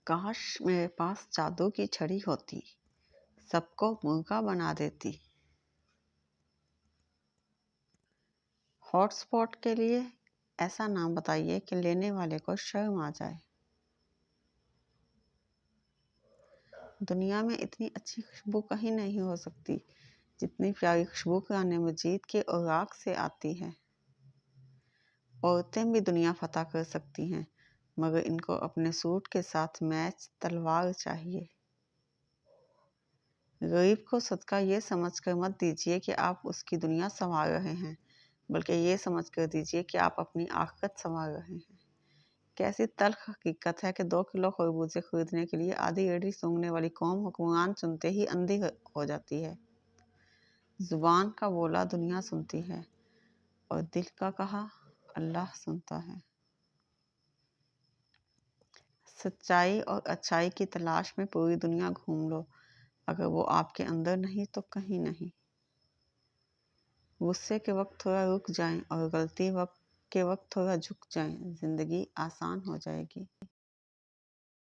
کاش میرے پاس جادو کی چھڑی ہوتی، سب کو مرغا بنا دیتی۔ ہاٹ اسپاٹ کے لیے ایسا نام بتائیے کہ لینے والے کو شرم آ جائے۔ دنیا میں اتنی اچھی خوشبو کہیں نہیں ہو سکتی جتنی پیاری خوشبو قرآن مجید کے اوراق سے آتی ہے۔ عورتیں بھی دنیا فتح کر سکتی ہیں، مگر ان کو اپنے سوٹ کے ساتھ میچ تلوار چاہیے۔ غریب کو صدقہ یہ سمجھ کر مت دیجیے کہ آپ اس کی دنیا سنوار رہے ہیں، بلکہ یہ سمجھ کر دیجیے کہ آپ اپنی آخرت سنوار رہے ہیں۔ کیسی تلخ حقیقت ہے کہ 2 کلو خربوزے خریدنے کے لیے آدھی ریڑھی سونگھنے والی قوم حکمران چنتے ہی اندھی ہو جاتی ہے۔ زبان کا بولا دنیا سنتی ہے، اور دل کا کہا اللہ سنتا ہے۔ سچائی اور اچھائی کی تلاش میں پوری دنیا گھوم لو، اگر وہ آپ کے اندر نہیں تو کہیں نہیں۔ غصے کے وقت تھوڑا رک جائیں اور غلطی کے وقت تھوڑا جھک جائیں، زندگی آسان ہو جائے گی۔